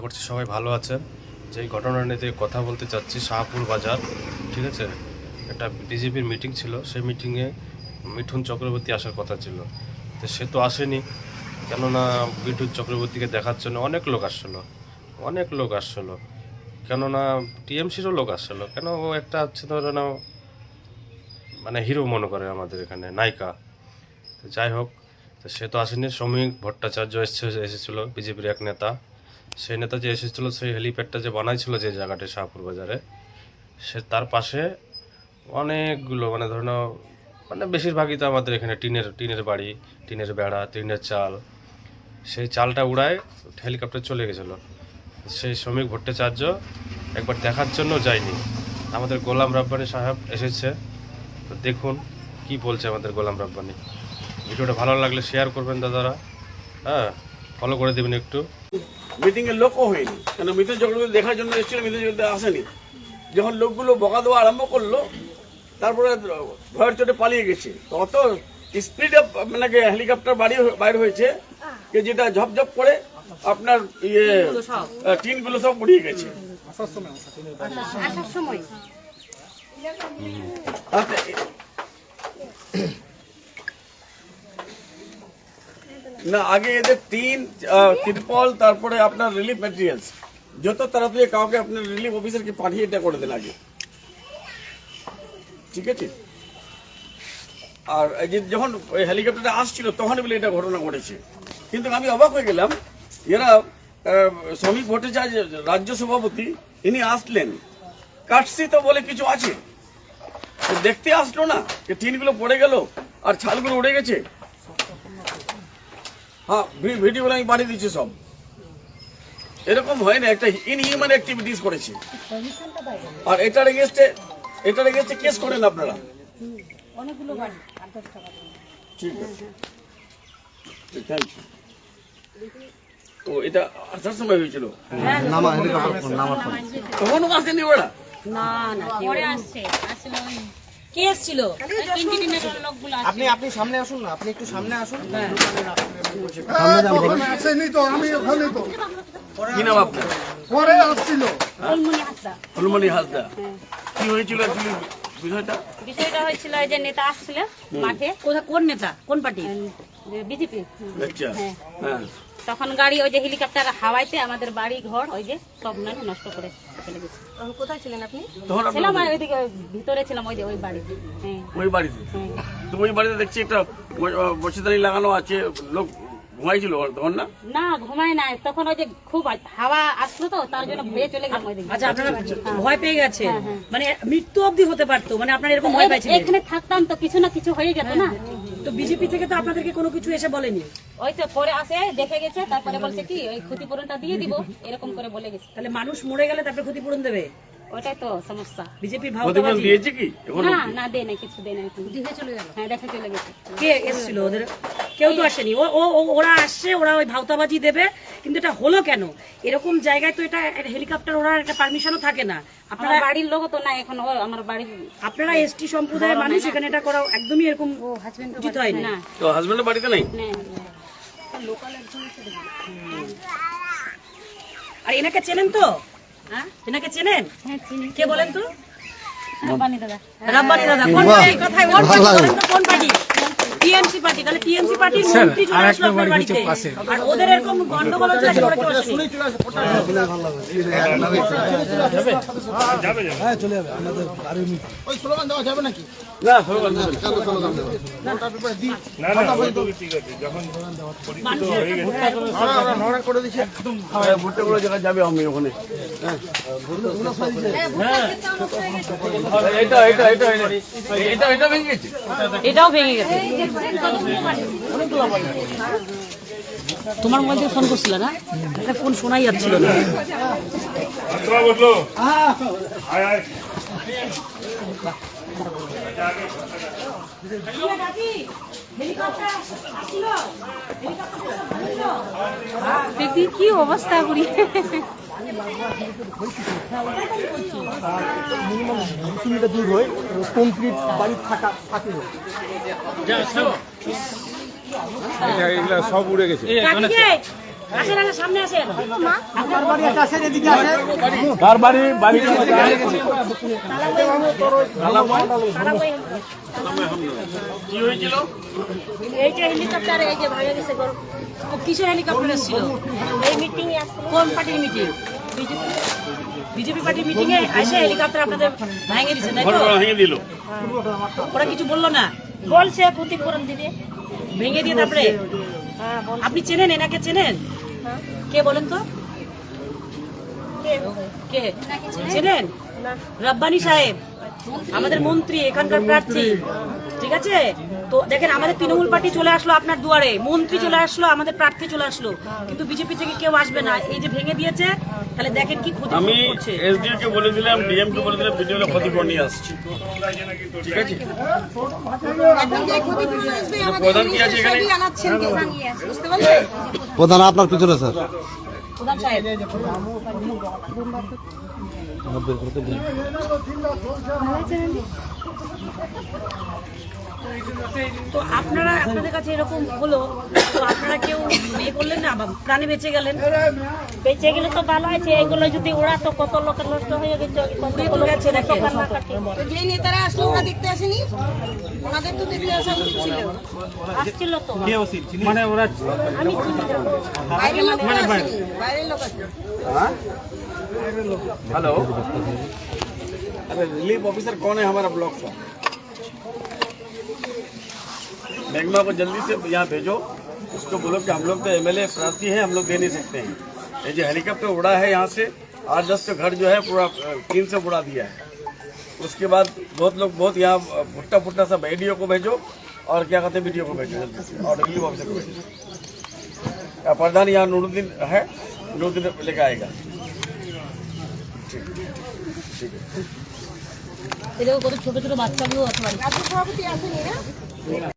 করছি সবাই ভালো আছেন। যে ঘটনা নিয়ে কথা বলতে চাচ্ছি, শাহপুর বাজার, ঠিক আছে। একটা বিজেপির মিটিং ছিল, সেই মিটিংয়ে মিঠুন চক্রবর্তী আসার কথা ছিল, তো সে তো আসেনি। কেননা মিঠুন চক্রবর্তীকে দেখার জন্য অনেক লোক আসছিলো, কেননা টিএমসিরও লোক আসছিলো। কেন ও একটা হচ্ছে ধরে নাও মানে হিরো মনে করে আমাদের এখানে নায়িকা। তো যাই হোক, তো সে তো আসেনি। শ্রমিক ভট্টাচার্য এসেছিলো, বিজেপির এক নেতা। সেই নেতা যে এসেছিলো, সেই হেলিপ্যাডটা যে বানাইছিল যে জায়গাটা শাহপুর বাজারে, সে তার পাশে অনেকগুলো মানে ধরে নাও মানে বেশিরভাগই তো আমাদের এখানে টিনের বাড়ি, টিনের বেড়া, টিনের চাল, সেই চালটা উড়ায় হেলিকপ্টার চলে গেছিলো। সেই শ্রমিক ভট্টাচার্য একবার দেখার জন্য যায়নি। আমাদের গোলাম রাব্বানি সাহেব এসেছে, তো দেখুন কি বলছে আমাদের গোলাম রাব্বানি। ভিডিওটা ভালো লাগলে শেয়ার করবেন দাদারা, হ্যাঁ, ফলো করে দেবেন একটু। মিটিংয়ের লোকও হয়নি, কেন মিঠুন চক্রবর্তী দেখার জন্য এসেছিল, মিঠুন চক্রবর্তী আসেনি। যখন লোকগুলো বকা দেওয়া আরম্ভ করলো, তারপরে ভয়ের চোটে পালিয়ে গেছে। তো অত স্পিডে মানে হেলিকপ্টার বাইর হয়েছে যেটা ঝপঝপ করে আপনার টিনগুলো সব উড়িয়ে গেছে। না, আগে এদের তিরপল, তারপরে আপনার রিলিফ ম্যাটেরিয়ালস, যত তাড়াতাড়ি কাউকে আপনার রিলিফ অফিসারকে পাঠিয়ে এটা করে দেন আগে, ঠিক আছে। আর এই যে যখন হেলিকপ্টারটা আসছিল তখন বলে এটা ঘটনা ঘটেছে। কিন্তু আমি অবাক হয়ে গেলাম, এরা শ্রমিক ভট্টাচার্য রাজ্য সভাপতি, ইনি আসলেন, কাটসি তো বলে কিছু আছে, দেখতে আসলো না যে টিনগুলো পড়ে গেল আর ছালগুলো উড়ে গেছে। হ্যাঁ, ভিডিওগুলো আমি পাঠিয়ে দিচ্ছি সব। এরকম হয় না, একটা ইনহিউম্যান অ্যাক্টিভিটিস করেছে। আর এটার এগেইনস্টে কেস করেন আপনারা। ঠিক আছে, থ্যাংক ইউ। তো এটা আসার সময় হয়েছিল, তখনও আসেনি ওরা। আপনি সামনে আসুন না, আপনি একটু সামনে আসুন। কি নাম আপনার? ফুলমণি হাসদা। কি হয়েছিল বিষয়টা? বিষয়টা হয়েছিল যে নেতা আসছিল মাঠে। কোন নেতা, কোন পার্টি? বিজেপি। আচ্ছা, হ্যাঁ। তখন গাড়ি ওই যে হেলিকপ্টার হাওয়াইতে আমাদের বাড়ি ঘর ওই যে সব নষ্ট করে চলে গেছে। কোথায় ছিলেন আপনি? ছিলাম ওইদিকে ভিতরে ছিলাম, ওই বাড়িতে। ওই বাড়িতে? তো ওই বাড়িতে দেখছি একটা বসিদারি লাগানো আছে, লোক ঘুমাইছিল তখন না? না, ঘুমায় নাই, তখন ওই যে খুব হাওয়া আসলো তো তার জন্য ভয়ে চলে গেলাম ওইদিকে। আচ্ছা, আপনারা ভয় পেয়ে গেছে, মানে মৃত্যু অবধি হতে পারতো, মানে আপনারা এরকম ভয় পাইছিলেন? এখানে থাকতাম তো কিছু না কিছু হয়ে যেত না। তো বিজেপি থেকে তো আপনাদেরকে কোনো কিছু এসে বলেনি? ওই তো পরে আসে, দেখে গেছে, তারপরে বলছে কি ওই ক্ষতিপূরণটা দিয়ে দিব, এরকম করে বলে গেছে। তাহলে মানুষ মরে গেলে তারপরে ক্ষতিপূরণ দেবে? ওটাই তো সমস্যা। বিজেপির ক্ষতিপূরণ দিয়েছে কি? না দেয় নাই, কিছু দেয় নাই। দেখে চলে গেল। হ্যাঁ, দেখে চলে গেছে। কে এসেছিল? ওদের কেউ তো আসেনি। ওরা আসছে, ওরা ওই ভাওতাবাজি দেবে, কিন্তু এটা হলো কেন? এরকম জায়গায় তো এটা হেলিকপ্টার ওরা একটা পারমিশনও থাকে না। আপনার বাড়ির লোক তো না, এখন আমার বাড়ির আপনারা এসটি সম্প্রদায়ের মানুষ, এখানে এটা করা একদমই এরকম উচিত হয় না। তো হাজবেন্ডের বাড়িতে নাই? আর এনাকে চেনেন তো? এনাকে চেনেন? কে বলেন তো? রাব্বানি দাদা। রাব্বানি দাদা। কোন পার্টি? কথাই ওর পার্টি বলেন তো, কোন পার্টি? TMC party. তাহলে টিএমসি পার্টির মন্ত্রী চলে আসলো আপনার বাড়িতে, আর ওদের এরকম গন্ডগোল হচ্ছে করে কেউ আসেনি। হ্যাঁ, চলে যাবে। আমাদের গাড়ি ওই স্লোগান দেওয়া যাবে নাকি? না, স্লোগান দেবেন না। নড়া করে দিচ্ছে একদম। ভুট্টাগুলো জায়গায় যাবে আমি ওখানে। এটা ভেঙে গেছে। এটাও ভেঙে গেছে। তোমার মোবাইল থেকে ফোন করছিল না? একটা ফোন শোনাই যাচ্ছিল না। দেখি কি অবস্থা করি। দূর হয় কমপ্লিট বাড়ি থাকে। এগুলা সব উড়ে গেছে। আসেন আসেন সামনে আসেন কি হয়েছিল? এই যে হেলিকপ্টার এই যে ভাঙে গেছে কিসের হেলিকপ্টার এসেছিল এই মিটিং কোন পার্টির মিটিং বিজেপি পার্টির মিটিং এ এসে হেলিকপ্টার আপনাদের ভেঙে দিয়েছে তাই তো ঘটনা ভেঙে দিল। ওরা কিছু বললো না বলছে ক্ষতিপূরণ দিবে। ভেঙে দিয়ে তারপরে আপনি চেনেন এনাকে চেনেন কে বলেন তো কে চেনেন রব্বানি সাহেব আমাদের মন্ত্রী এখানকার প্রার্থী ঠিক আছে তো দেখেন আমাদের তৃণমূল পার্টি চলে আসলো আপনার দুয়ারে মন্ত্রী চলে আসলো আমাদের প্রার্থী চলে আসলো কিন্তু বিজেপি থেকে কেউ আসবে না এই যে ভেঙে দিয়েছে তাহলে দেখেন কি ক্ষতি আমি করছে এসডিও কে বলেছিলাম, ডিএম কে বলেছিলাম, ভিডিও ক্ষতিপূরণ নিয়ে আসছি। ঠিক আছে, প্রধান কি আছে এখানে? প্রধান আপনার পিছনে স্যার। প্রধান সাহেব তো আপনারা আপনাদের কাছে এরকম হলো তো আপনারা কেউ বিয়ে করলেন না বা প্রাণে বেঁচে গেলেন বেঁচে গেলে তো ভালো আছে, এগুলো যদি ওরা তো কত লোকের নষ্ট হয়ে গেছে, কতগুলো গেছে দেখেন যেই নেতারা আসলো ওরা দেখতে আসেনি, ওনাদের তো দেখতে আসা উচিত ছিল। আসছিল তো মানে ওরা আমি চিনি না। বাইরের লোক আসেনি, বাইরের লোক আসেনি। हेलो, अरे रिलीफ ऑफिसर कौन है हमारा ब्लॉक का? मैग्मा को जल्दी से यहाँ भेजो, उसको बोलो कि हम लोग तो एमएलए प्रार्थी हैं, हम लोग दे नहीं सकते हैं। ये जो हेलीकॉप्टर उड़ा है यहाँ से 8-10 का घर जो है पूरा टीन से उड़ा दिया है। उसके बाद बहुत यहाँ फुट्टा सा वीडियो को भेजो और क्या कहते हैं वीडियो को भेजो जल्दी से, और रिलीफ ऑफिसर को भेजो। प्रधान यहाँ नूरुद्दीन है, नूरुद्दीन लेकर आएगा। এরকম কত ছোট ছোট বাচ্চাগুলো আছে বাড়িতে রাজ্য সভাপতি আসেনি না?